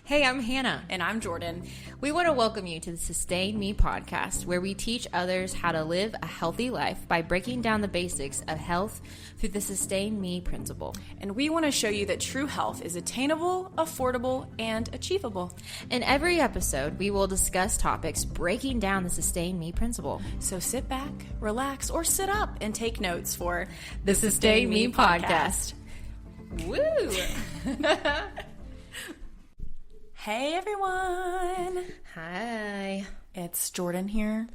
Hey, I'm Hannah. And I'm Jordan. We want to welcome you to the Sustain Me podcast, where we teach others how to live a healthy life by breaking down the basics of health through the Sustain Me principle. And we want to show you that true health is attainable, affordable, and achievable. In every episode, we will discuss topics breaking down the Sustain Me principle. So sit back, relax, or sit up and take notes for the Sustain Me podcast. Woo! Hey everyone! Hi. It's Jordan here.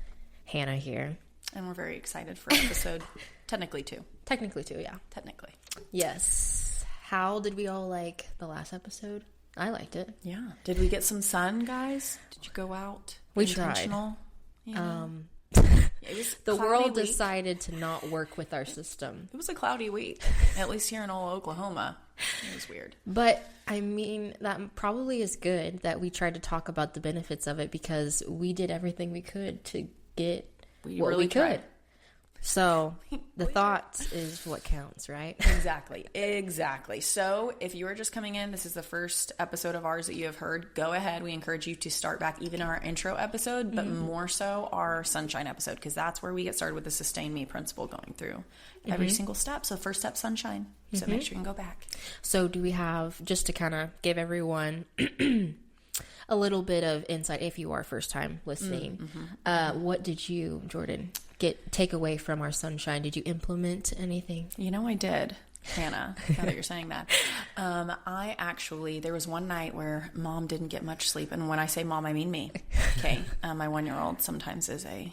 Hannah here. And we're very excited for episode technically two. Technically two, yeah. Technically. Yes. How did we all like the last episode? I liked it. Yeah. Did we get some sun, guys? Did you go out? We tried. Yeah. It was the cloudy world week. decided to not work with our system. It was a cloudy week, at least here in old Oklahoma. It was weird. But, I mean, that probably is good that we tried to talk about the benefits of it because we did everything we could to get what we could. So, the thought is what counts, right? Exactly. So, if you are just coming in, this is the first episode of ours that you have heard. Go ahead. We encourage you to start back even our intro episode, but more so our sunshine episode, because that's where we get started with the Sustain Me principle going through every single step. So, first step, sunshine. So, make sure you can go back. So, do we have, just to kind of give everyone a little bit of insight, if you are first time listening, what did you, Jordan, take away from our sunshine? Did you implement anything? You know, I did, Hannah, now that you're saying that. There was one night where mom didn't get much sleep. And when I say mom, I mean me. Okay. My 1-year-old sometimes is a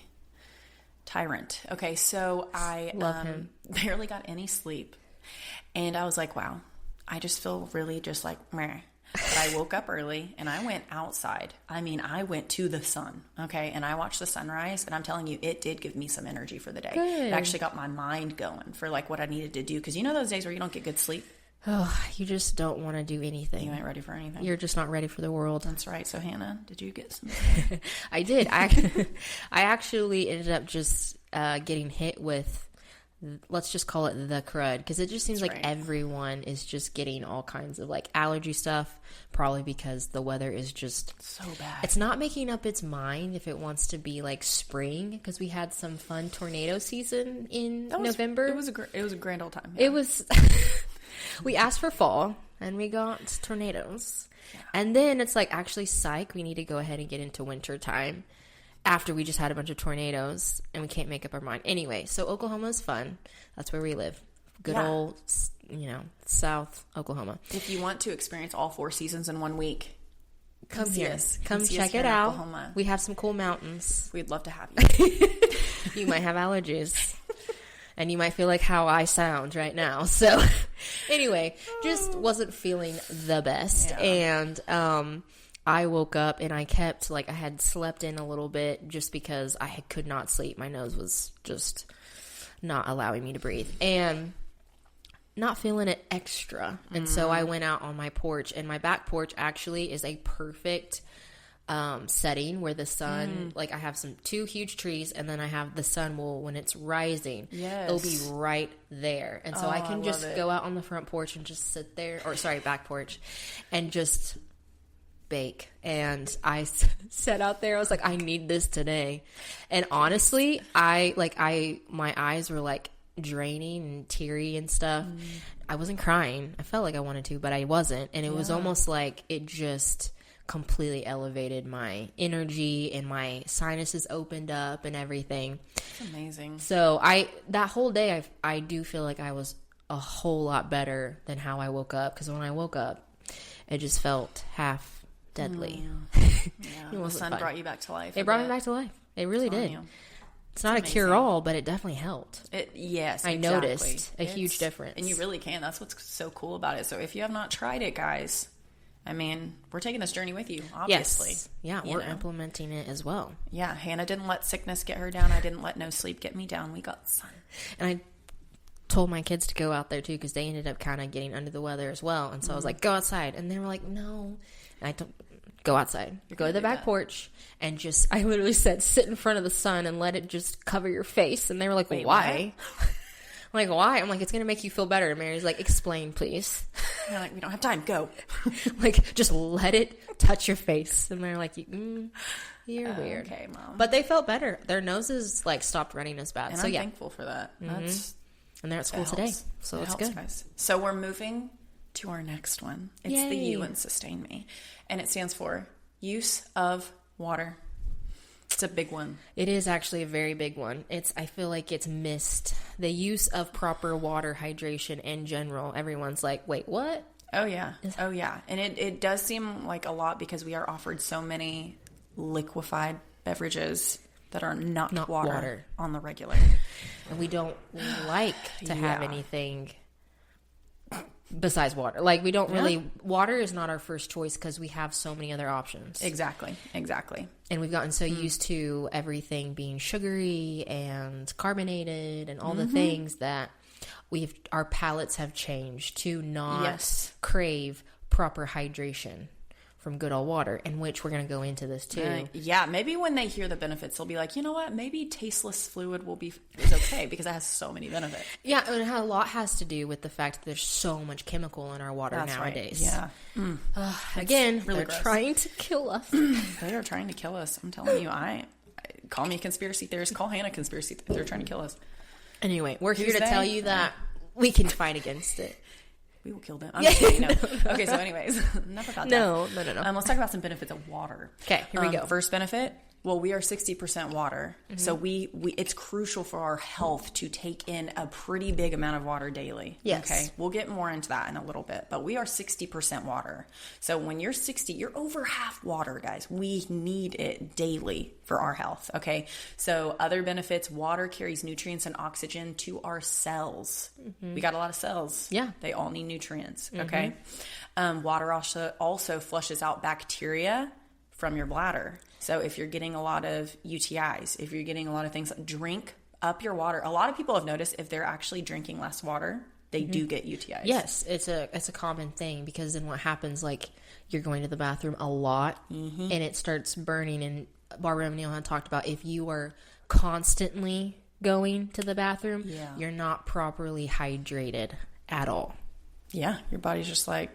tyrant. Okay. So I Love him. Barely got any sleep. And I was like, wow, I just feel really just like meh. But I woke up early and I went outside. I mean, I went to the sun, okay? And I watched the sunrise, and I'm telling you, it did give me some energy for the day. Good. It actually got my mind going for like what I needed to do. Because you know those days where you don't get good sleep? Oh, you just don't want to do anything. You ain't ready for anything. You're just not ready for the world. That's right. So, Hannah, did you get some? I did. I actually ended up just getting hit with, let's just call it the crud, because it just seems like everyone is just getting all kinds of like allergy stuff, probably because the weather is just so bad. It's not making up its mind if it wants to be like spring, because we had some fun tornado season in November. It was a grand old time. Yeah. It was. We asked for fall and we got tornadoes, and then it's like, actually, psych, we need to go ahead and get into winter time. After we just had a bunch of tornadoes and we can't make up our mind. Anyway, so Oklahoma is fun. That's where we live. Good old, South Oklahoma. If you want to experience all 4 seasons in 1 week, come here. Come see check it out. Oklahoma. We have some cool mountains. We'd love to have you. You might have allergies. And you might feel like how I sound right now. So anyway, just wasn't feeling the best. Yeah. And, I woke up and I kept, I had slept in a little bit just because I could not sleep. My nose was just not allowing me to breathe and not feeling it extra. And so I went out on my porch, and my back porch actually is a perfect setting where the sun, I have 2 huge trees, and then I have the sun when it's rising, it'll be right there. And so I can just go out on the front porch and just sit there, back porch, and just bake. And I sat out there. I was like, I need this today. And honestly, my eyes were draining and teary and stuff. I wasn't crying. I felt like I wanted to, but I wasn't. And it was almost like it just completely elevated my energy, and my sinuses opened up and everything. That's amazing. So that whole day, I do feel like I was a whole lot better than how I woke up. Because when I woke up, it just felt half deadly. The sun brought you back to life. It brought me back to life. It really did. It's not amazing. A cure-all, but it definitely helped. I noticed a huge difference. And you really can. That's what's so cool about it. So if you have not tried it, guys, I mean, we're taking this journey with you, obviously. Yes. Yeah, we're implementing it as well. Yeah, Hannah didn't let sickness get her down. I didn't let no sleep get me down. We got sun. And I told my kids to go out there, too, because they ended up kind of getting under the weather as well. And so I was like, go outside. And they were like, no. And I told go outside, go to the back porch, and I literally said, sit in front of the sun and let it just cover your face. And they were like, why? like, why? I'm like, it's going to make you feel better. And Mary's like, explain, please. They're like, we don't have time. Go. Like, just let it touch your face. And they're like, you're weird. Okay, Mom. But they felt better. Their noses, like, stopped running as bad. And so, I'm yeah. thankful for that. And they're at school today. So it's good. Guys. So we're moving to our next one. It's Yay. the U in Sustain Me. And it stands for use of water. It's a big one. It is actually a very big one. I feel like it's missed. The use of proper water hydration in general. Everyone's like, wait, what? Oh, yeah. Oh, yeah. And it does seem like a lot because we are offered so many liquefied beverages that are not water on the regular. And we don't like to have anything besides water. Like, we don't really... Water is not our first choice because we have so many other options. Exactly. And we've gotten so used to everything being sugary and carbonated and all the things that our palates have changed to not crave proper hydration from good old water, in which we're going to go into this too. Yeah, maybe when they hear the benefits, they'll be like, you know what? Maybe tasteless fluid is okay because it has so many benefits. Yeah, and a lot has to do with the fact that there's so much chemical in our water nowadays. Right. Yeah. Again, really they're gross. trying to kill us. They are trying to kill us. I'm telling you, call me a conspiracy theorist. Call Hannah a conspiracy theorist. They're trying to kill us. Anyway, we're here to tell you that we can fight against it. We will kill them. I'm just kidding. No. Okay, so anyways, enough about that. No. Let's talk about some benefits of water. Okay, here we go. First benefit, well, we are 60% water. So we it's crucial for our health to take in a pretty big amount of water daily. Yes. Okay, we'll get more into that in a little bit. But we are 60% water. So when you're 60, you're over half water, guys. We need it daily for our health. Okay, so other benefits, water carries nutrients and oxygen to our cells. We got a lot of cells. Yeah. They all need nutrients. Okay. Water also flushes out bacteria from your bladder. So if you're getting a lot of UTIs, if you're getting a lot of things, drink up your water. A lot of people have noticed if they're actually drinking less water, they do get UTIs. Yes, it's a common thing because then what happens, like, you're going to the bathroom a lot and it starts burning. And Barbara and Neil had talked about if you are constantly going to the bathroom, you're not properly hydrated at all. Yeah, your body's just like,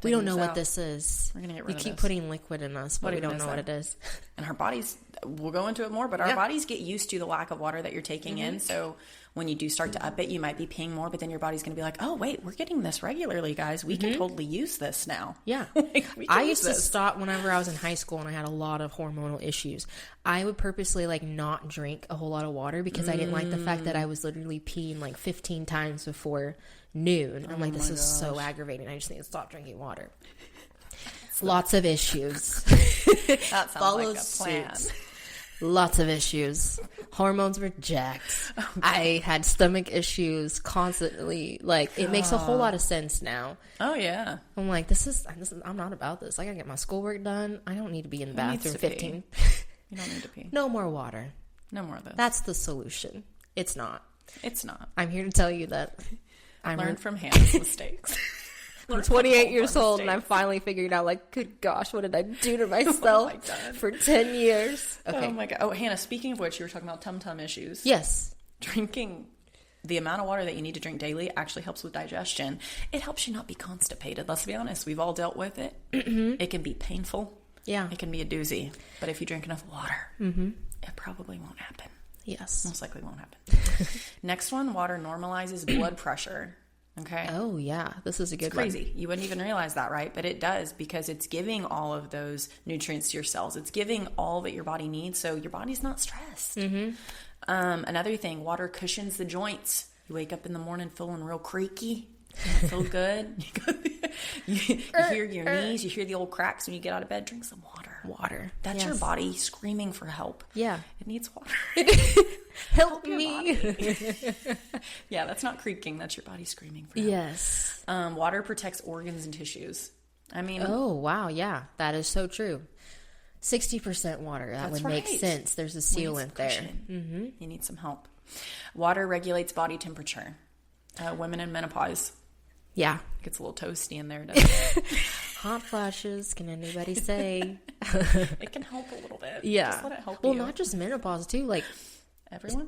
we don't know what this is. We're gonna get rid of We keep this. putting liquid in us, but we don't know what it is. And our bodies, we'll go into it more, but our bodies get used to the lack of water that you're taking in. So when you do start to up it, you might be peeing more, but then your body's going to be like, oh, wait, we're getting this regularly, guys. We can totally use this now. Yeah. I used to stop whenever I was in high school and I had a lot of hormonal issues. I would purposely, like, not drink a whole lot of water because I didn't like the fact that I was literally peeing like 15 times before noon. I'm like, this is so aggravating. I just need to stop drinking water. Lots of issues. That sounds like a plan. Lots of issues. Hormones were jacked. I had stomach issues constantly. Like, it makes a whole lot of sense now. Oh, yeah. I'm like, I'm not about this. I gotta get my schoolwork done. I don't need to be in the bathroom 15. You don't need to pee. No more water. No more of this. That's the solution. It's not. It's not. I'm here to tell you that Learn from Hannah's mistakes. I'm 28 years old and I'm finally figuring out, like, good gosh, what did I do to myself for 10 years? Okay. Oh my God. Oh, Hannah, speaking of which, you were talking about tum-tum issues. Yes. Drinking the amount of water that you need to drink daily actually helps with digestion. It helps you not be constipated. Let's be honest. We've all dealt with it. It can be painful. Yeah. It can be a doozy. But if you drink enough water, it probably won't happen. Yes. Most likely won't happen. Next one, water normalizes blood pressure. Okay. Oh, yeah. This is a good one. It's crazy. You wouldn't even realize that, right? But it does because it's giving all of those nutrients to your cells. It's giving all that your body needs, so your body's not stressed. Another thing, water cushions the joints. You wake up in the morning feeling real creaky. You feel good. You hear your knees. You hear the old cracks when you get out of bed. Drink some water. That's your body screaming for help. Yeah. It needs water. Help me. Yeah, that's not creaking. That's your body screaming for help. Yes. Water protects organs and tissues. I mean. Oh, wow. Yeah, that is so true. 60% water. That would make sense. There's a sealant there. You need some help. Water regulates body temperature. Women in menopause. Yeah. It gets a little toasty in there, doesn't it? Hot flashes, can anybody say? It can help a little bit. Yeah. Just let it help well, you. not just menopause, too. Like,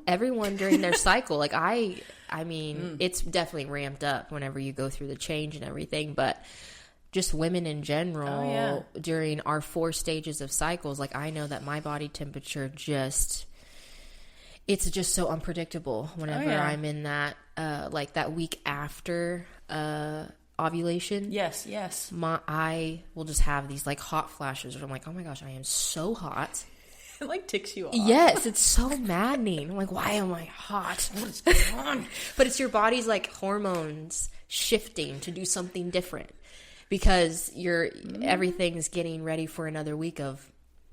Everyone during their cycle. Like I mean, it's definitely ramped up whenever you go through the change and everything, but just women in general during our 4 stages of cycles, like I know that my body temperature it's just so unpredictable whenever I'm in that, like that week after, ovulation. Yes. I will just have these like hot flashes where I'm like, oh my gosh, I am so hot. It like ticks you off. Yes, it's so maddening. I'm like, why am I hot? What is going on? But it's your body's like hormones shifting to do something different because everything's getting ready for another week of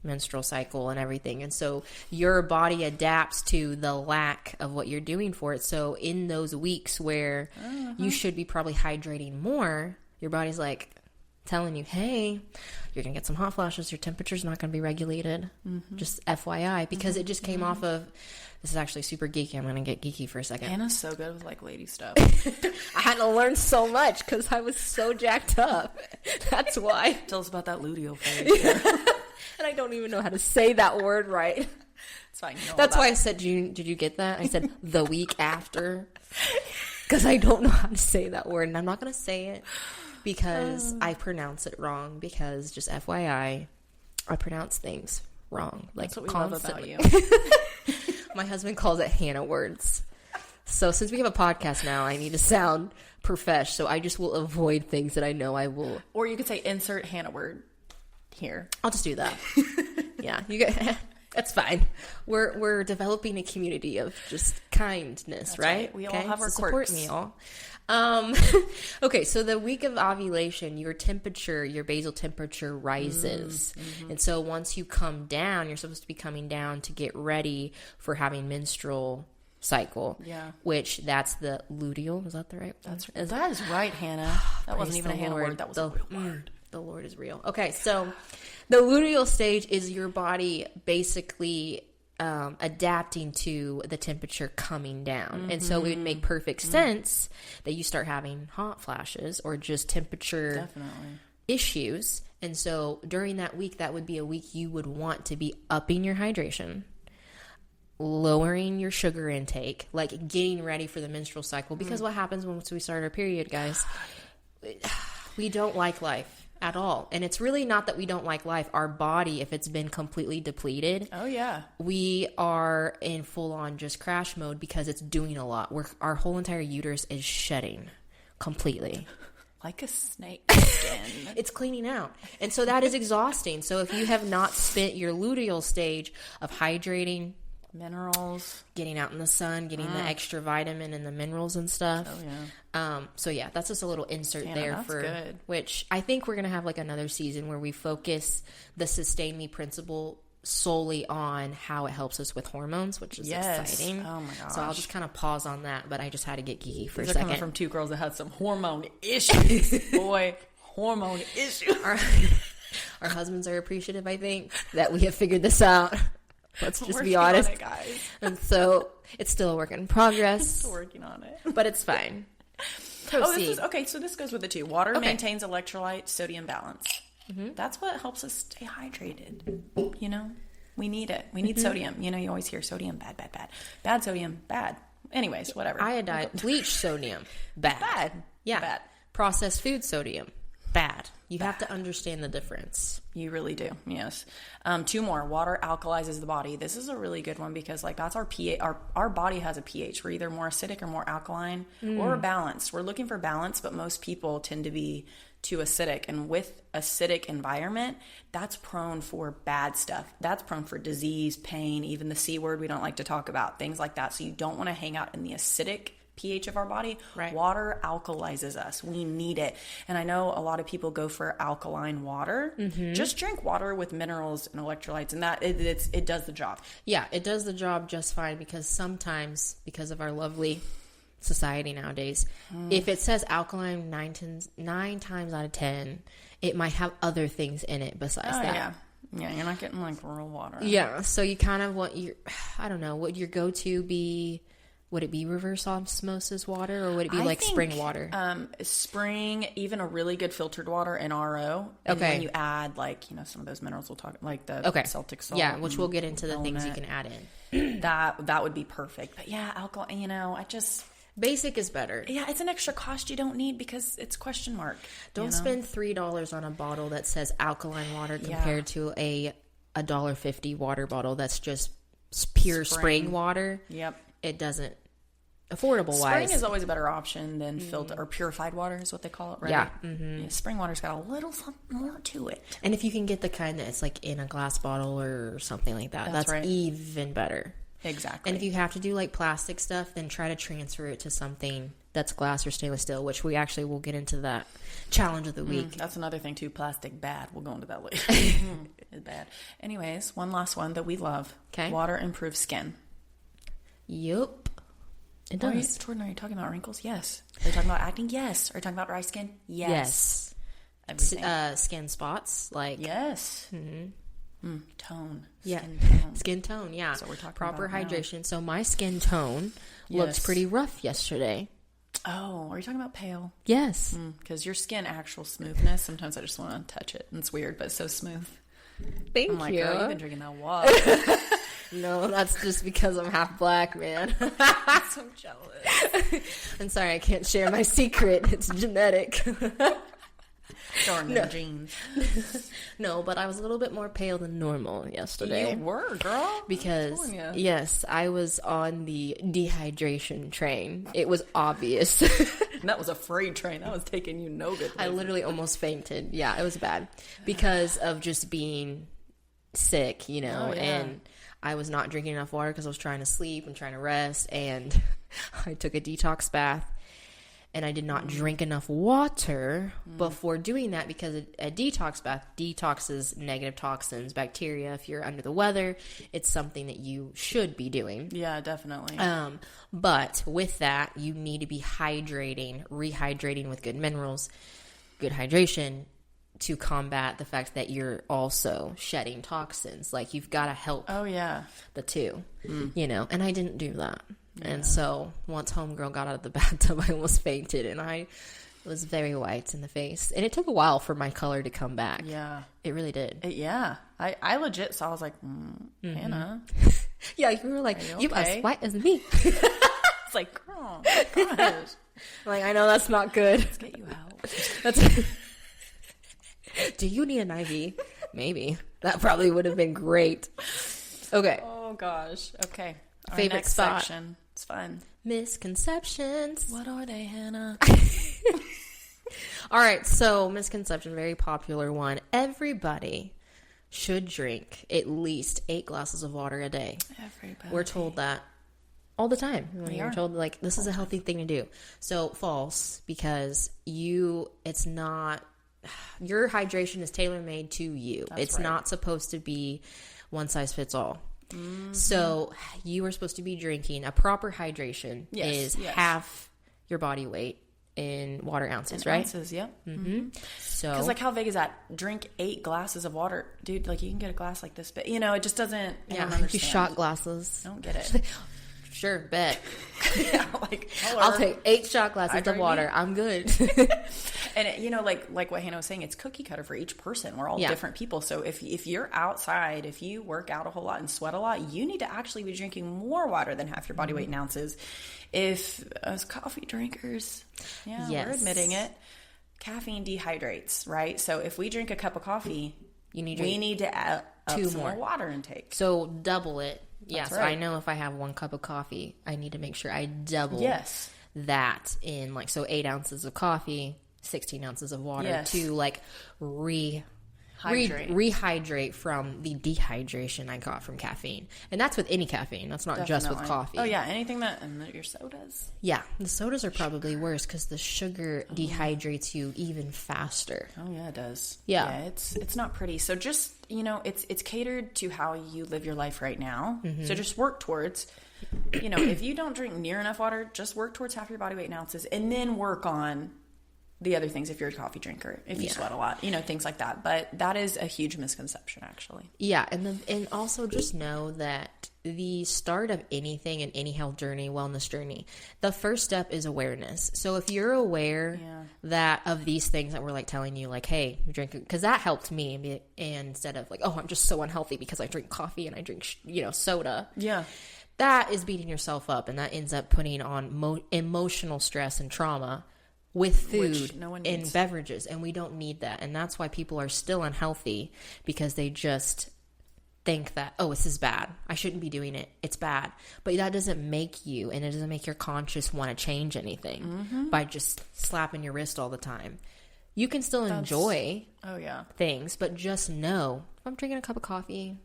menstrual cycle and everything. And so your body adapts to the lack of what you're doing for it. So in those weeks where you should be probably hydrating more, your body's like telling you, hey, you're going to get some hot flashes. Your temperature's not going to be regulated. Just FYI, because it just came off of, this is actually super geeky. I'm going to get geeky for a second. Anna's so good with like lady stuff. I had to learn so much because I was so jacked up. That's why. Tell us about that luteal phase. And I don't even know how to say that word right. It's fine. That's why I said, did you get that? I said the week after. Because I don't know how to say that word. And I'm not going to say it because I pronounce it wrong. Because just FYI, I pronounce things wrong. Like that's what we love about you. My husband calls it Hannah words. So since we have a podcast now, I need to sound profesh. So I just will avoid things that I know I will. Or you could say insert Hannah word here. I'll just do that. Yeah, you get. That's fine. We're developing a community of just kindness, That's right? We all have our support quirks. me all. Okay, so the week of ovulation, your basal temperature rises. And so once you come down, you're supposed to be coming down to get ready for having menstrual cycle. Yeah. Which that's the luteal. Is that the right? That is right, Hannah. That wasn't even a Hannah word. That was a real word. The Lord is real. Okay, so the luteal stage is your body basically adapting to the temperature coming down. And so it would make perfect sense that you start having hot flashes or just temperature issues. And so during that week, that would be a week you would want to be upping your hydration, lowering your sugar intake, like getting ready for the menstrual cycle. Because what happens once we start our period, guys? We don't like life at all. And it's really not that we don't like life. Our body, if it's been completely depleted, we are in full on just crash mode because it's doing a lot. Our whole entire uterus is shedding completely. Like a snake skin. It's cleaning out. And so that is exhausting. So if you have not spent your luteal stage of hydrating, minerals, getting out in the sun, getting the extra vitamin and the minerals and stuff. So yeah, that's just a little insert there for good. Which I think we're gonna have like another season where we focus the Sustain Me principle solely on how it helps us with hormones, which is exciting. Oh my gosh. So I'll just kind of pause on that, but I just had to get geeky for a These are second. coming from 2 girls that had some hormone issues. Boy, hormone issues. Our husbands are appreciative, I think, that we have figured this out. Let's just be honest. Working on it, guys. And so it's still a work in progress. Still working on it. But it's fine. Proceed. So this goes with the 2. Water maintains electrolyte sodium balance. That's what helps us stay hydrated. You know, we need it. We need sodium. You know, you always hear sodium, bad, bad, bad. Bad sodium, bad. Anyways, whatever. Iodide, bleach sodium, bad. Bad. Yeah. Bad. Processed food sodium, bad. You have to understand the difference. You really do. Yes. 2 more. Water alkalizes the body. This is a really good one because like that's our pH. Our body has a pH. We're either more acidic or more alkaline or we're balanced. We're looking for balance, but most people tend to be too acidic. And with acidic environment, that's prone for bad stuff. That's prone for disease, pain, even the C word we don't like to talk about, things like that. So you don't want to hang out in the acidic pH of our body. Right. Water alkalizes us. We need it. And I know a lot of people go for alkaline water. Just drink water with minerals and electrolytes, and that it does the job. Yeah, it does the job just fine because sometimes, because of our lovely society nowadays, if it says alkaline 9 times out of 10, it might have other things in it besides that. Yeah, you're not getting like real water. Yeah, so you kind of want want your go-to be would it be reverse osmosis water, or would it be spring water? Spring, even a really good filtered water and RO. And when you add some of those minerals we'll talk, like the Celtic salt. Yeah, which we'll get into the things you can add in. that would be perfect. But yeah, alcohol, basic is better. Yeah, it's an extra cost you don't need because it's question mark. Don't spend $3 on a bottle that says alkaline water compared to a $1.50 water bottle that's just pure spring water. Yep. It doesn't, affordable wise. Spring is always a better option than filtered or purified water is what they call it, right? Yeah. Yeah, spring water's got a little something more to it. And if you can get the kind that's like in a glass bottle or something like that, that's right. Even better. Exactly. And if you have to do like plastic stuff, then try to transfer it to something that's glass or stainless steel, which we actually will get into that challenge of the week. That's another thing too. Plastic bad. We'll go into that later. It's bad. Anyways, one last one that we love. Okay. Water improves skin. Yup. It does. Jordan, are you talking about wrinkles? Yes. Are you talking about acne? Yes. Are you talking about dry skin? Yes. Skin spots, like yes. Tone. Yeah. Skin tone, yeah. So we're talking proper about hydration. now. So my skin tone looked pretty rough yesterday. Oh, are you talking about pale? Yes. Because your skin actual smoothness, sometimes I just want to touch it. And it's weird, but it's so smooth. Thank I'm like, you. Oh, you've been drinking that water. No, that's just because I'm half black, man. I'm so jealous. I'm sorry, I can't share my secret. It's genetic. Darn jeans. No, but I was a little bit more pale than normal yesterday. You were, girl. Because, yes, I was on the dehydration train. It was obvious. That was a freight train. That was taking you no good. I literally almost fainted. Yeah, it was bad. Because of just being sick, and I was not drinking enough water because I was trying to sleep and trying to rest, and I took a detox bath. And I did not drink enough water before doing that, because a detox bath detoxes negative toxins, bacteria. If you're under the weather, it's something that you should be doing. Yeah, definitely. But with that, you need to be rehydrating with good minerals, good hydration, to combat the fact that you're also shedding toxins. Like, you've got to help the two, and I didn't do that. Yeah. And so once homegirl got out of the bathtub, I almost fainted, and I was very white in the face. And it took a while for my color to come back. Yeah. It really did. I legit saw, I was like, Hannah. Yeah, you were like, you as white as me. It's like, girl, gosh. Like, I know that's not good. Let's get you out. Do you need an IV? Maybe. That probably would have been great. Okay. Oh, gosh. Okay. Favorite spot. Section. It's fun. Misconceptions. What are they, Hannah? All right, so misconception, very popular one. Everybody should drink at least 8 glasses of water a day. Everybody. We're told that all the time. We're told, like, this is a healthy thing to do. So false, because it's not, your hydration is tailor-made to you. It's not supposed to be one size fits all. Mm-hmm. So you are supposed to be drinking a proper hydration is half your body weight in water ounces, right? Ounces, yep. Mm-hmm. So, because like, how big is that? Drink 8 glasses of water, dude. Like, you can get a glass like this, but it just doesn't. I don't understand. Shot glasses. I don't get it. Sure, bet. Like, I'll take 8 shot glasses of water. I'm good. And like what Hannah was saying, it's cookie cutter for each person. We're all different people. So if you're outside, if you work out a whole lot and sweat a lot, you need to actually be drinking more water than half your body weight in ounces. If as coffee drinkers, we're admitting it, caffeine dehydrates, right? So if we drink a cup of coffee, we need to add 2 more water intake. So double it. Yeah, so I know if I have 1 cup of coffee, I need to make sure I double that in, like, so 8 ounces of coffee, 16 ounces of water to, like, rehydrate from the dehydration I got from caffeine. And that's with any caffeine. That's not just with coffee. Oh, yeah, anything and your sodas. Yeah, the sodas are probably worse because the sugar dehydrates you even faster. Oh, yeah, it does. Yeah, it's not pretty. So just, it's catered to how you live your life right now. Mm-hmm. So just work towards, if you don't drink near enough water, just work towards half your body weight in ounces, and then work on the other things if you're a coffee drinker, if you sweat a lot, things like that. But that is a huge misconception, actually. Yeah, and also just know that the start of anything in any health journey, wellness journey, the first step is awareness. So if you're aware that of these things that we're like telling you, like, hey, you drink, because that helped me, and instead of like, oh, I'm just so unhealthy because I drink coffee and I drink soda. Yeah. That is beating yourself up, and that ends up putting on emotional stress and trauma with food and beverages, and we don't need that. And that's why people are still unhealthy, because they just think that, oh, this is bad, I shouldn't be doing it, it's bad. But that doesn't make you, and it doesn't make your conscience want to change anything by just slapping your wrist all the time. You can still enjoy things, but just know, if I'm drinking a cup of coffee,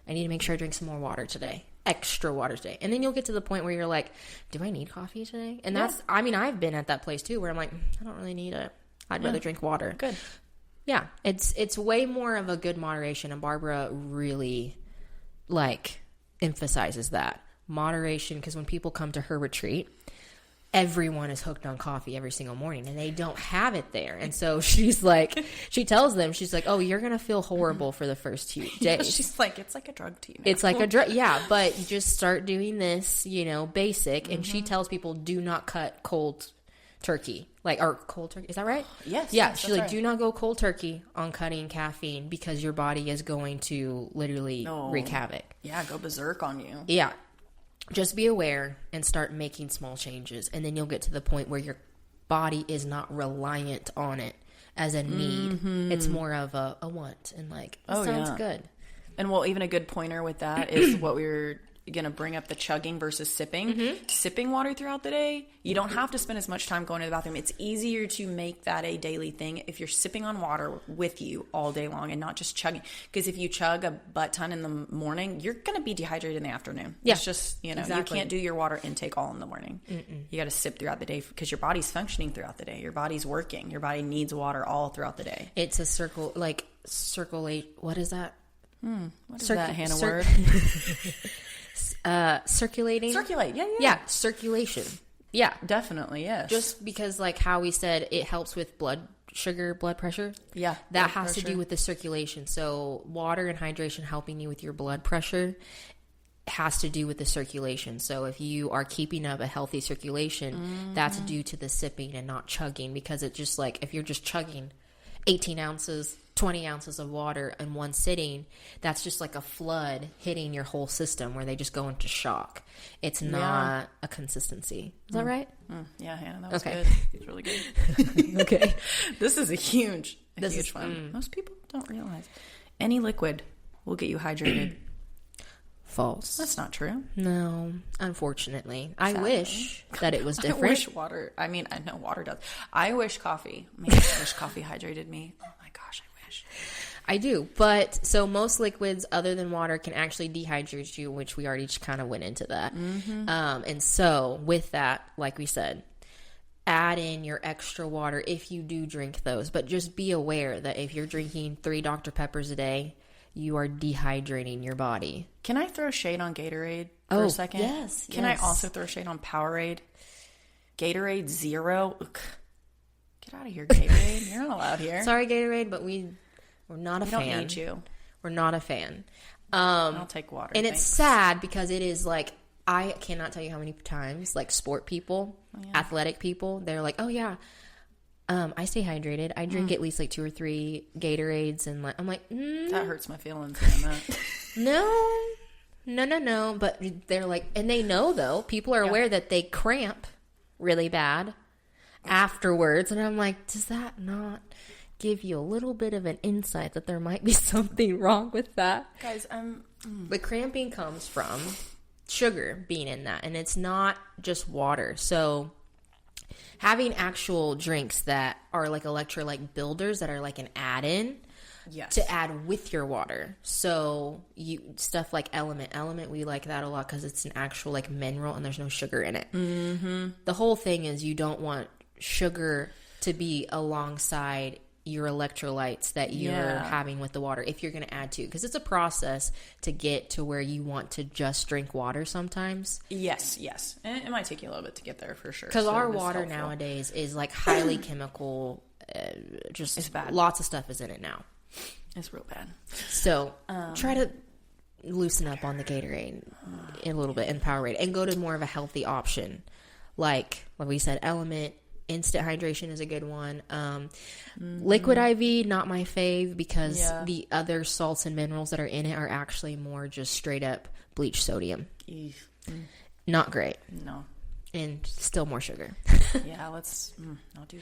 I need to make sure I drink some more water today. Extra water today. And then you'll get to the point where you're like, do I need coffee today? And that's, I mean, I've been at that place too, where I'm like, I don't really need it. I'd rather drink water. Good. Yeah. It's way more of a good moderation. And Barbara really emphasizes that moderation. Because when people come to her retreat, everyone is hooked on coffee every single morning, and they don't have it there. And so she's like, she tells them, she's like, oh, you're going to feel horrible for the first 2 days. Yeah, she's like, it's like a drug to you now. It's like a drug. Yeah. But you just start doing this, basic. And she tells people, do not cut cold turkey. Or cold turkey. Is that right? Yes. Yeah. Yes, she's like, right. Do not go cold turkey on cutting caffeine, because your body is going to literally wreak havoc. Yeah. Go berserk on you. Yeah. Just be aware and start making small changes, and then you'll get to the point where your body is not reliant on it as a need. It's more of a want, and sounds good. And even a good pointer with that is what we were going to bring up, the chugging versus sipping. Sipping water throughout the day, you don't have to spend as much time going to the bathroom. It's easier to make that a daily thing if you're sipping on water with you all day long and not just chugging. Because if you chug a butt ton in the morning, you're going to be dehydrated in the afternoon. Yeah. It's just, exactly. You can't do your water intake all in the morning. You got to sip throughout the day, because your body's functioning throughout the day. Your body's working. Your body needs water all throughout the day. It's a circulate. What is that? What is that, Hannah, word? Circulating. Circulate, yeah, circulation. Yeah, definitely, yes. Just because, how we said, it helps with blood pressure. Yeah, that has to do with the circulation. So water and hydration helping you with your blood pressure has to do with the circulation. So if you are keeping up a healthy circulation, that's due to the sipping and not chugging. Because it's just if you're just chugging 18 ounces, 20 ounces of water in one sitting, that's just like a flood hitting your whole system where they just go into shock. It's not a consistency. Is that right? Yeah, Hannah, that was good. It's really good. Okay. This is a huge one. Most people don't realize. Any liquid will get you hydrated. False. That's not true. No, unfortunately. Sadly. I wish that it was different. I wish water. I mean, I know water does. I wish coffee. I wish coffee hydrated me. Oh my gosh, I wish. I do. But so most liquids other than water can actually dehydrate you, which we already just kind of went into that. And so with that, like we said, add in your extra water if you do drink those. But just be aware that if you're drinking 3 Dr. Peppers a day, you are dehydrating your body. Can I throw shade on Gatorade for a second? Yes. Can I also throw shade on Powerade? Gatorade Zero. Ugh. Get out of here, Gatorade. You're not allowed here. Sorry, Gatorade, but we're not a fan. We don't need you. We're not a fan. I'll take water. And it's sad because it is I cannot tell you how many times sport people, athletic people, they're like, oh yeah, I stay hydrated. I drink at least 2 or 3 Gatorades, and I'm like, that hurts my feelings. That. No. But they're and they know though. People are aware that they cramp really bad afterwards, and I'm like, does that not give you a little bit of an insight that there might be something wrong with that, guys? The cramping comes from sugar being in that, and it's not just water. So having actual drinks that are electrolyte builders that are an add-in to add with your water. So stuff like Element, we like that a lot because it's an actual mineral and there's no sugar in it. The whole thing is you don't want sugar to be alongside your electrolytes that you're having with the water if you're going to add to, because it's a process to get to where you want to just drink water sometimes. Yes. And it might take you a little bit to get there for sure. Because our water nowadays is highly chemical just it's bad. Lots of stuff is in it now. It's real bad. So try to loosen up on the Gatorade a little bit and Powerade, and go to more of a healthy option, like we said, Element. Instant hydration is a good one. Liquid IV, not my fave, because the other salts and minerals that are in it are actually more just straight up bleach sodium. Not great. No. And still more sugar. Yeah, let's not do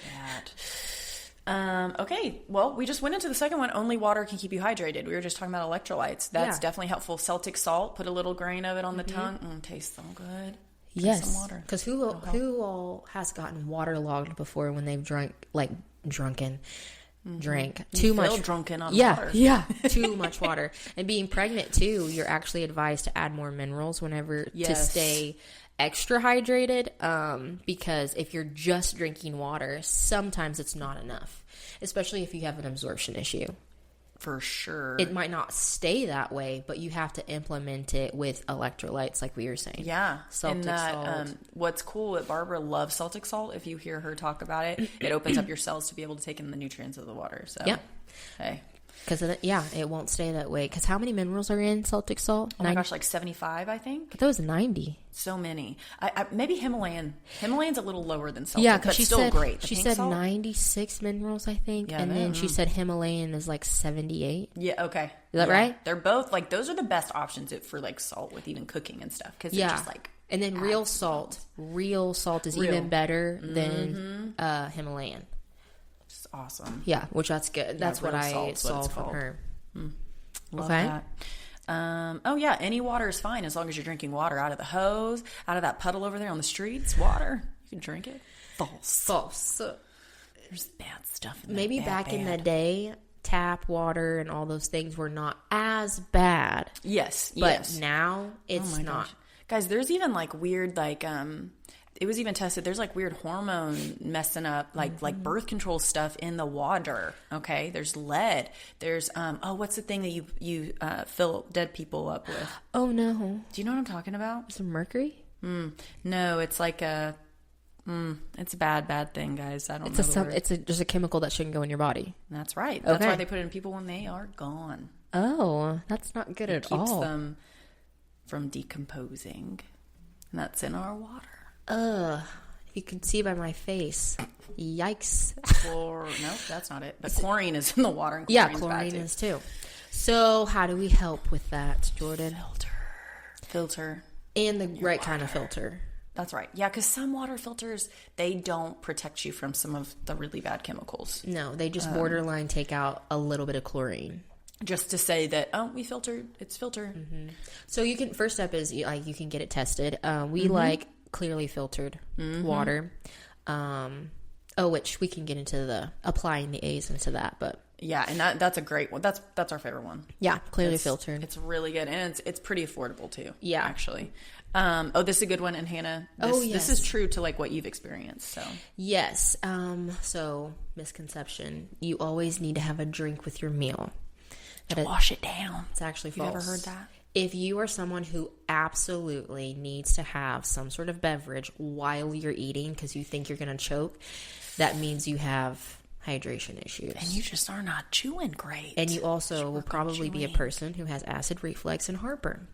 that. Okay, well, we just went into the second one. Only water can keep you hydrated. We were just talking about electrolytes. That's definitely helpful. Celtic salt, put a little grain of it on the tongue. Tastes so good. Yes, because who all has gotten waterlogged before when they've drank too much? Drunken on water. Yeah, too much water. And being pregnant too, you're actually advised to add more minerals whenever to stay extra hydrated. Because if you're just drinking water, sometimes it's not enough, especially if you have an absorption issue. For sure. It might not stay that way, but you have to implement it with electrolytes, like we were saying. Yeah. Celtic salt. What's cool, Barbara loves Celtic salt. If you hear her talk about it, it opens up your cells to be able to take in the nutrients of the water. So, hey. Because, it won't stay that way. Because how many minerals are in Celtic salt? Oh my gosh, like 75, I think. I thought it was 90. So many. Maybe Himalayan. Himalayan's a little lower than Celtic, yeah, but still great. She said 96 minerals, I think. Yeah, and then she said Himalayan is like 78. Yeah, okay. Is that right? They're both, like, those are the best options for, like, salt with even cooking and stuff. Because it's just, like... And then real salt is even better than Himalayan. Awesome. Yeah, which that's good. That's what I saw from her. Love that. Any water is fine as long as you're drinking water out of the hose, out of that puddle over there on the streets. Water, you can drink it. False. There's bad stuff in Maybe back in the day, tap water and all those things were not as bad. Yes. But now it's not. Gosh. Guys, there's even like weird it was even tested. There's like weird hormone messing up, like birth control stuff in the water. Okay, there's lead. There's what's the thing that you fill dead people up with? Oh no! Do you know what I'm talking about? Some mercury? No, it's like it's a bad thing, guys. I don't know. It's just a chemical that shouldn't go in your body. That's right. That's why they put it in people when they are gone. Oh, that's not good at all. It keeps them from decomposing, and that's in our water. You can see by my face. Yikes. No, that's not it. But chlorine is in the water. And chlorine is too. So how do we help with that, Jordan? Filter. And the right kind of filter. That's right. Yeah, because some water filters, they don't protect you from some of the really bad chemicals. No, they just borderline take out a little bit of chlorine. Just to say that, we filtered. It's filtered. Mm-hmm. So first step is you can get it tested. We like clearly filtered water, which we can get into applying the A's into that, but yeah, and that's a great one. That's our favorite one. Yeah, clearly filtered. It's really good, and it's pretty affordable too. Yeah, actually. This is a good one, and Hannah, this is true to like what you've experienced. So yes, so misconception: you always need to have a drink with your meal. To wash it down. It's actually false. You ever heard that? If you are someone who absolutely needs to have some sort of beverage while you're eating because you think you're going to choke, that means you have hydration issues. And you just are not chewing great. And you also will probably be a person who has acid reflux and heartburn.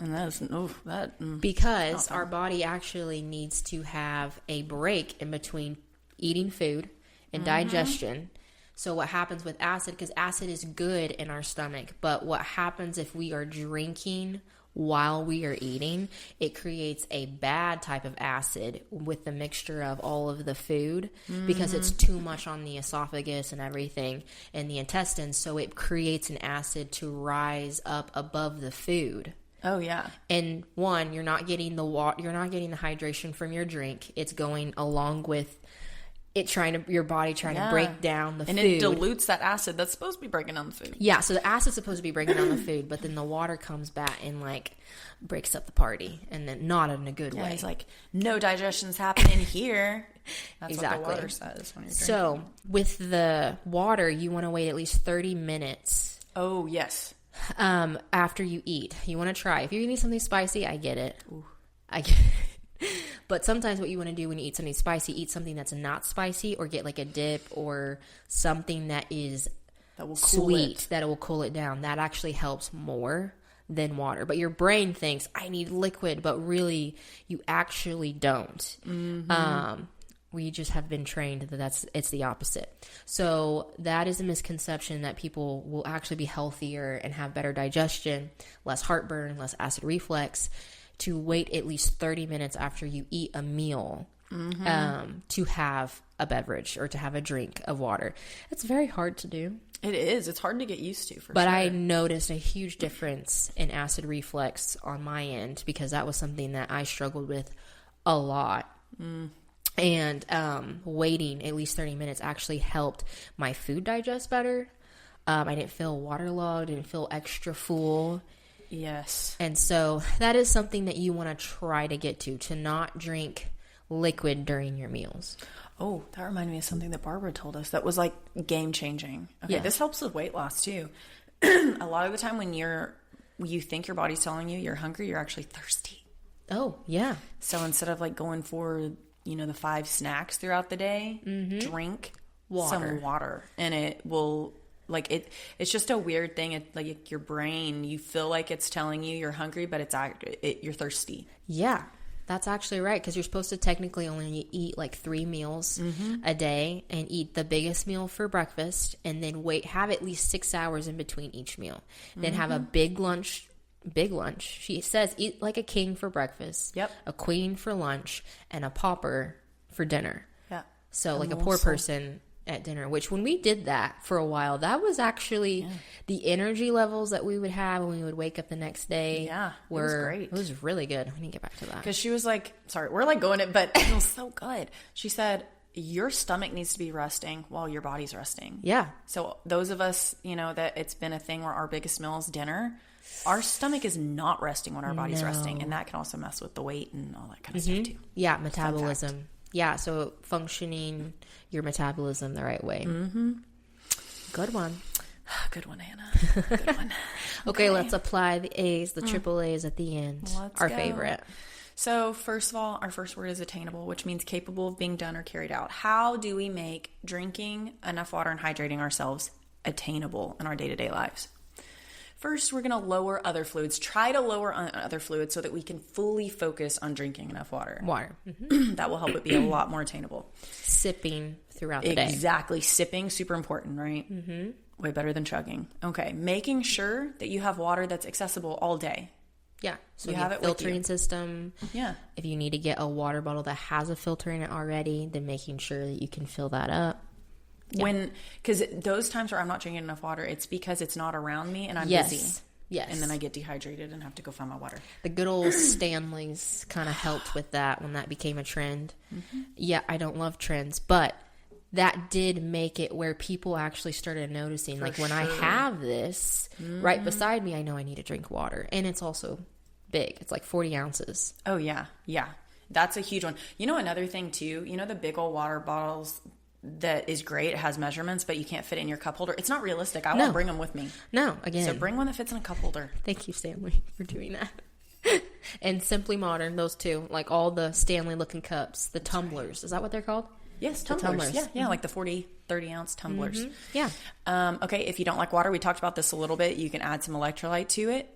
And because our body actually needs to have a break in between eating food and digestion. So what happens with acid, because acid is good in our stomach, but what happens if we are drinking while we are eating, it creates a bad type of acid with the mixture of all of the food because it's too much on the esophagus and everything and the intestines. So it creates an acid to rise up above the food. Oh yeah. And one, you're not getting the the hydration from your drink. It's going along with your body trying to break down the food. And it dilutes that acid that's supposed to be breaking down the food. Yeah, so the acid's supposed to be breaking down the food, but then the water comes back and breaks up the party, and then not in a good way. It's like, no digestion's happening here. That's exactly what the water says when you're drinking. So with the water, you want to wait at least 30 minutes. Oh, yes. After you eat. You want to try. If you're eating something spicy, I get it. Ooh. I get it. But sometimes what you want to do when you eat something spicy, eat something that's not spicy, or get like a dip or something that is that will sweet, that will cool it down. That actually helps more than water. But your brain thinks, I need liquid, but really you actually don't. We just have been trained that it's the opposite. So that is a misconception, that people will actually be healthier and have better digestion, less heartburn, less acid reflux, to wait at least 30 minutes after you eat a meal to have a beverage or to have a drink of water. It's very hard to do. It is. It's hard to get used to, But I noticed a huge difference in acid reflux on my end, because that was something that I struggled with a lot. And waiting at least 30 minutes actually helped my food digest better. I didn't feel waterlogged, didn't feel extra full. Yes. And so that is something that you want to try to get to not drink liquid during your meals. Oh, that reminded me of something that Barbara told us that was like game changing. Okay, This helps with weight loss too. A lot of the time when you think your body's telling you you're hungry, you're actually thirsty. Oh, yeah. So instead of like going for, the 5 snacks throughout the day, drink some water, and it will it's just a weird thing. It, like your brain, you feel like it's telling you you're hungry, but you're thirsty. Yeah. That's actually right, because you're supposed to technically only eat like 3 meals a day, and eat the biggest meal for breakfast, and then have at least 6 hours in between each meal. Then have a big lunch. She says eat like a king for breakfast, a queen for lunch, and a pauper for dinner. Yeah. So like a poor person at dinner, which when we did that for a while, that was actually the energy levels that we would have when we would wake up the next day. Yeah, it was great. It was really good. I need to get back to that. Because she was like, sorry, we're like going it, but it was so good. She said, your stomach needs to be resting while your body's resting. Yeah. So those of us, that it's been a thing where our biggest meal is dinner, our stomach is not resting when our body's resting. And that can also mess with the weight and all that kind of stuff too. Yeah, metabolism. Yeah, so functioning your metabolism the right way. Good one. Good one, Hannah. Good one. Okay, let's apply the A's, the triple A's at the end. Let's Our go. favorite. So first of all, our first word is attainable, which means capable of being done or carried out. How do we make drinking enough water and hydrating ourselves attainable in our day-to-day lives? First, we're going to lower other fluids. Try to lower other fluids so that we can fully focus on drinking enough water. That will help it be a lot more attainable. Sipping throughout the day. Exactly. Sipping, super important, right? Way better than chugging. Okay. Making sure that you have water that's accessible all day. Yeah. So you have it filtering system. Yeah. If you need to get a water bottle that has a filter in it already, then making sure that you can fill that up. Yeah. Because those times where I'm not drinking enough water, it's because it's not around me and I'm busy. Yes. And then I get dehydrated and have to go find my water. The good old Stanleys kind of helped with that when that became a trend. Yeah, I don't love trends, but that did make it where people actually started noticing. When I have this right beside me, I know I need to drink water. And it's also big. It's like 40 ounces. Oh, yeah. Yeah. That's a huge one. Another thing, too, the big old water bottles that is great. It has measurements, but you can't fit it in your cup holder. It's not realistic. I won't bring them with me. No, again. So bring one that fits in a cup holder. Thank you, Stanley, for doing that. And Simply Modern, those two. Like all the Stanley-looking cups. The tumblers. Is that what they're called? Yes, tumblers. Yeah, like the 40, 30-ounce tumblers. Yeah. Okay, if you don't like water, we talked about this a little bit. You can add some electrolyte to it.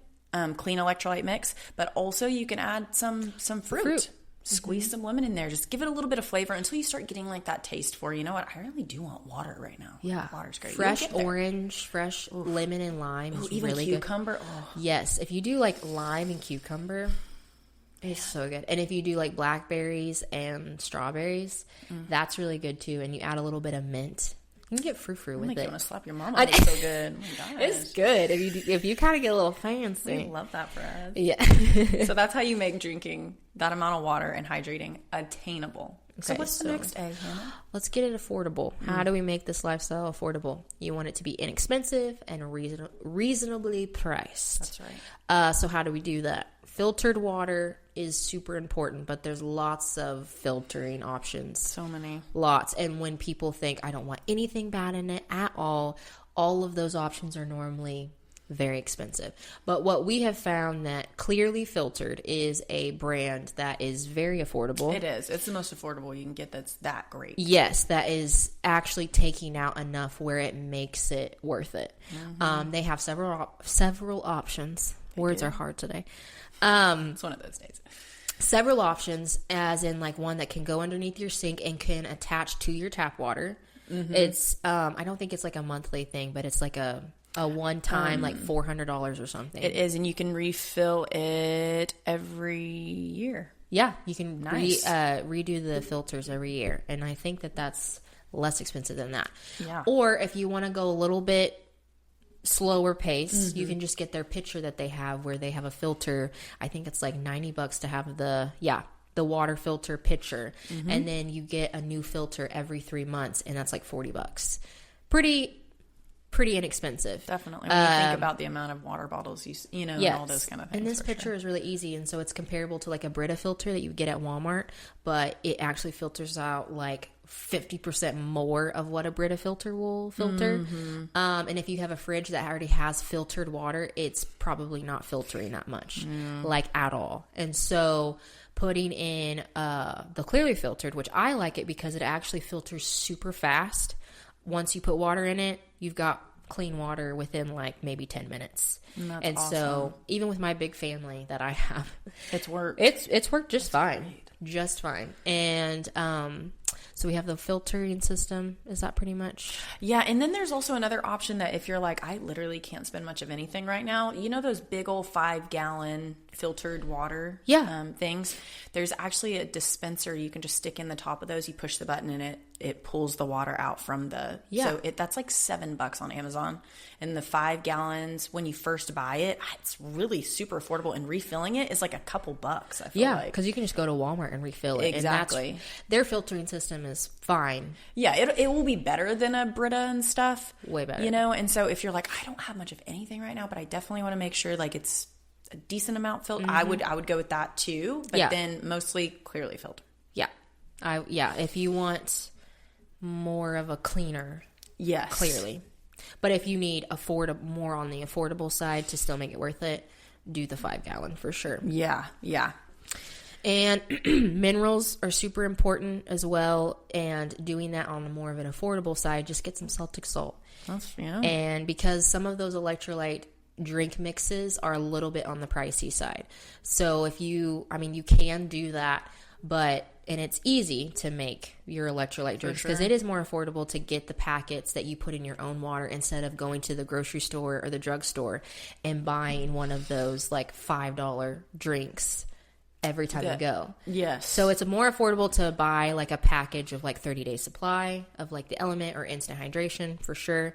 Clean electrolyte mix. But also you can add some fruit. Squeeze some lemon in there. Just give it a little bit of flavor until you start getting like that taste for, you know what, I really do want water right now. Yeah. Water's great. Fresh orange, fresh lemon and lime is even really cucumber. good. Yes. If you do like lime and cucumber, it's so good. And if you do like blackberries and strawberries, that's really good too. And you add a little bit of mint. You can get frou-frou with it. You want to slap your mom on. It's so good. Oh my gosh. It's good if you kind of get a little fancy. We love that for us. Yeah. So that's how you make drinking that amount of water and hydrating attainable. Okay, so what's the next A, Hannah? Let's get it affordable. How do we make this lifestyle affordable? You want it to be inexpensive and reasonably priced. That's right. So how do we do that? Filtered water is super important, but there's lots of filtering options. So many. Lots. And when people think, I don't want anything bad in it at all of those options are normally very expensive. But what we have found that Clearly Filtered is a brand that is very affordable. It is. It's the most affordable you can get that's that great. Yes, that is actually taking out enough where it makes it worth it. They have several options. Words are hard today. It's one of those days. Several options, as in like one that can go underneath your sink and can attach to your tap water. It's I don't think it's like a monthly thing, but it's like a one time like $400 or something. It is, and you can refill it every year. Yeah, you can redo the filters every year, and I think that that's less expensive than that. Yeah. Or if you want to go a little bit slower pace, you can just get their pitcher that they have where they have a filter. I think it's like $90 to have the water filter pitcher, and then you get a new filter every 3 months, and that's like $40. Pretty inexpensive. Definitely. When you think about the amount of water bottles and all those kind of things. And this pitcher is really easy, and so it's comparable to like a Brita filter that you get at Walmart, but it actually filters out like 50% more of what a Brita filter will filter. And if you have a fridge that already has filtered water, it's probably not filtering that much, like at all. And so putting in the Clearly Filtered, which I like it because it actually filters super fast. Once you put water in it, you've got clean water within like maybe 10 minutes. And awesome. So even with my big family that I have, it's worked. It's worked just fine. Great. Just fine. And so we have the filtering system. Is that pretty much? Yeah. And then there's also another option that if you're like, I literally can't spend much of anything right now. You know those big old 5-gallon filtered water things? There's actually a dispenser you can just stick in the top of those. You push the button and it pulls the water out from the... Yeah. So that's like $7 on Amazon. And the 5 gallons, when you first buy it, it's really super affordable. And refilling it is like a couple bucks, I feel like. Because you can just go to Walmart and refill it. Exactly. And their filtering system is fine. Yeah, it will be better than a Brita and stuff. Way better. And so if you're like, I don't have much of anything right now, but I definitely want to make sure like it's a decent amount filtered, I would go with that too. But then mostly Clearly Filtered. Yeah. If you want more of a cleaner, Clearly. But if you need more on the affordable side to still make it worth it, do the 5-gallon for sure. Yeah. And minerals are super important as well. And doing that on more of an affordable side, just get some Celtic salt. And because some of those electrolyte drink mixes are a little bit on the pricey side. So you can do that, and it's easy to make your electrolyte drinks because it is more affordable to get the packets that you put in your own water instead of going to the grocery store or the drugstore and buying one of those like $5 drinks every time you go. Yes. So it's more affordable to buy like a package of like 30-day supply of like the Element or instant hydration for sure.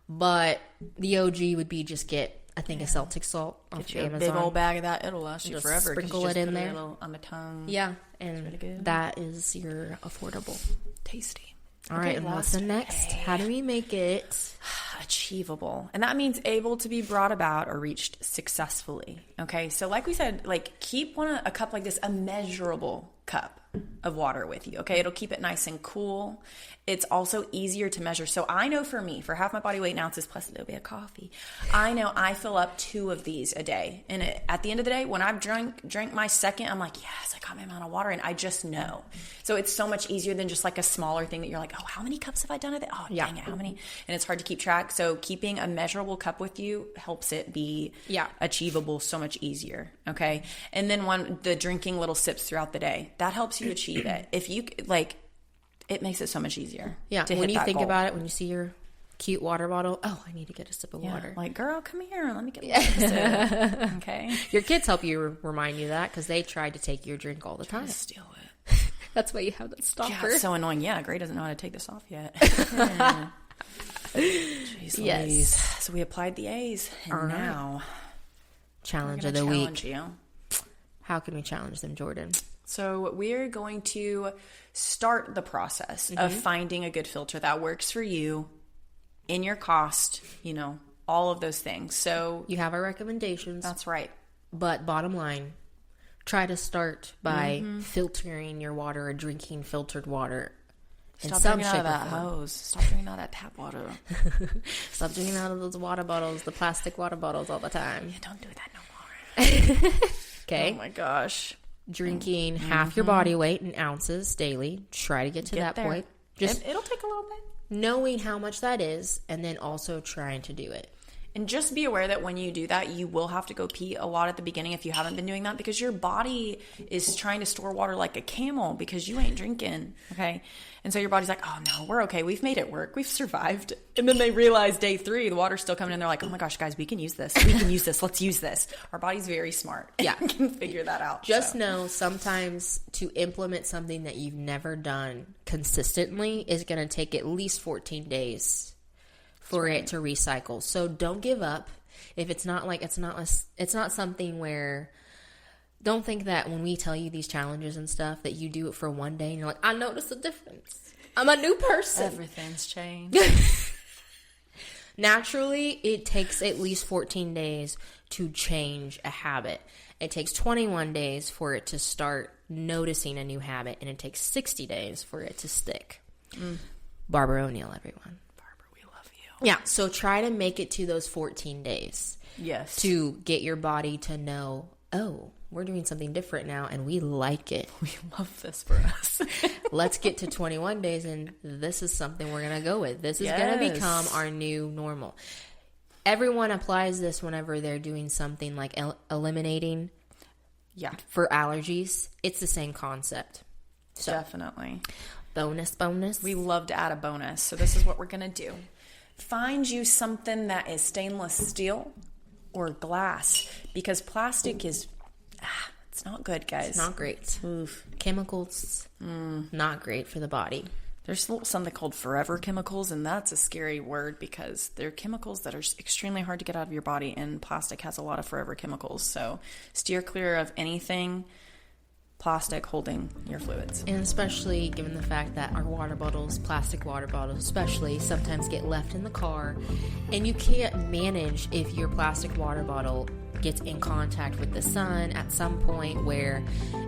But the OG would be just get, I think, a Celtic salt off Get you Amazon. a big old bag of that. It'll last you just forever. Sprinkle it in there. On the tongue. Yeah. And that is your affordable. Tasty. All right. And what's the next? How do we make it achievable? And that means able to be brought about or reached successfully. Okay. So like we said, like keep a cup like this, a measurable cup of water with you. Okay. It'll keep it nice and cool. It's also easier to measure. So I know for me, for half my body weight in ounces plus a little bit of coffee, I know I fill up 2 of these a day. And at the end of the day, when I've drank my second, I'm like, yes, I got my amount of water. And I just know. So it's so much easier than just like a smaller thing that you're like, oh, how many cups have I done of it? Oh, dang it, how many? And it's hard to keep track. So keeping a measurable cup with you helps it be achievable so much easier. Okay. And then the drinking little sips throughout the day, that helps you achieve it. If you it makes it so much easier. Yeah. When you think about it, when you see your cute water bottle, oh, I need to get a sip of water. Like, girl, come here. Let me get a sip. Okay. Your kids help you remind you that because they tried to take your drink all the time. Steal it. That's why you have that stopper. Yeah, it's so annoying. Yeah, Gray doesn't know how to take this off yet. Jeez Louise. So we applied the A's. And now, challenge of the week. How can we challenge them, Jordan? So we're going to start the process of finding a good filter that works for you, in your cost, all of those things. So you have our recommendations. That's right. But bottom line, try to start by filtering your water or drinking filtered water Stop drinking out of that hose. Stop drinking out of that tap water. Stop drinking out of those water bottles, the plastic water bottles all the time. Yeah, don't do that no more. Okay. Oh my gosh. Drinking half your body weight in ounces daily. Try to get to that point. Just it'll take a little bit. Knowing how much that is, and then also trying to do it. And just be aware that when you do that, you will have to go pee a lot at the beginning if you haven't been doing that, because your body is trying to store water like a camel because you ain't drinking, okay? And so your body's like, oh, no, we're okay. We've made it work. We've survived. And then they realize day 3, the water's still coming in. They're like, oh, my gosh, guys, we can use this. We can use this. Let's use this. Our body's very smart. Yeah. Can figure that out. Just know sometimes to implement something that you've never done consistently is going to take at least 14 days for it to recycle. So don't give up. If it's not like, it's not something where, don't think that when we tell you these challenges and stuff that you do it for one day and you're like, I noticed a difference. I'm a new person. Everything's changed. Naturally, it takes at least 14 days to change a habit. It takes 21 days for it to start noticing a new habit, and it takes 60 days for it to stick. Barbara O'Neill, everyone. Yeah, so try to make it to those 14 days. Yes. To get your body to know, oh, we're doing something different now, and we like it. We love this for us. Let's get to 21 days, and this is something we're going to go with. This is going to become our new normal. Everyone applies this whenever they're doing something like eliminating for allergies. It's the same concept. So, definitely. Bonus. We love to add a bonus, so this is what we're going to do. Find you something that is stainless steel or glass, because plastic is, it's not good, guys. It's not great. Oof. Chemicals, not great for the body. There's something called forever chemicals, and that's a scary word because they're chemicals that are extremely hard to get out of your body, and plastic has a lot of forever chemicals. So steer clear of anything plastic holding your fluids. And especially given the fact that our water bottles, plastic water bottles especially, sometimes get left in the car, and you can't manage if your plastic water bottle gets in contact with the sun at some point, where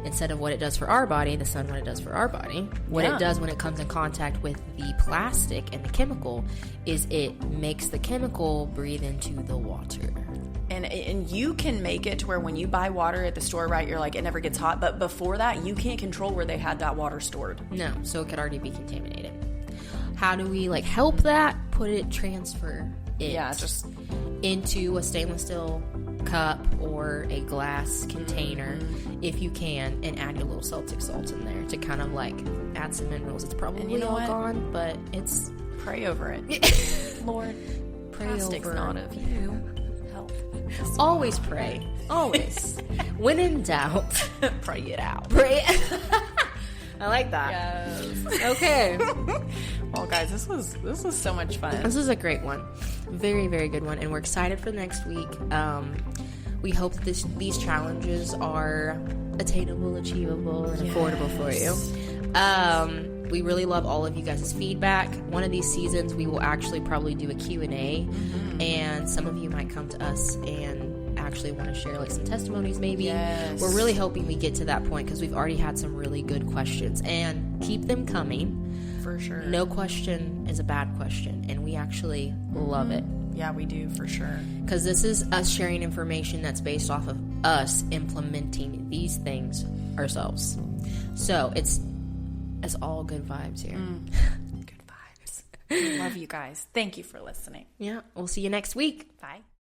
instead of what it does for our body, the sun what it does for our body, what it does when it comes in contact with the plastic and the chemical is it makes the chemical breathe into the water. And you can make it to where when you buy water at the store, right, you're like, it never gets hot. But before that, you can't control where they had that water stored. No, so it could already be contaminated. How do we help that? Transfer it just into a stainless steel cup or a glass container if you can, and add your little Celtic salt in there to kind of add some minerals. It's probably all gone, but it's... Pray over it. Lord, plastic's not of you. Always pray. Always. When in doubt, pray it out. Pray. I like that. Yes. Okay. Well, guys, this was so much fun. This is a great one. Very, very good one. And we're excited for next week. We hope that these challenges are attainable, achievable, and affordable for you. We really love all of you guys' feedback. One of these seasons, we will actually probably do a Q&A, and some of you might come to us and actually want to share some testimonies maybe. Yes. We're really hoping we get to that point because we've already had some really good questions, and keep them coming. For sure. No question is a bad question, and we actually love it. Yeah, we do, for sure. Because this is us sharing information that's based off of us implementing these things ourselves. So it's all good vibes here. Good vibes. Love you guys. Thank you for listening. Yeah, we'll see you next week. Bye.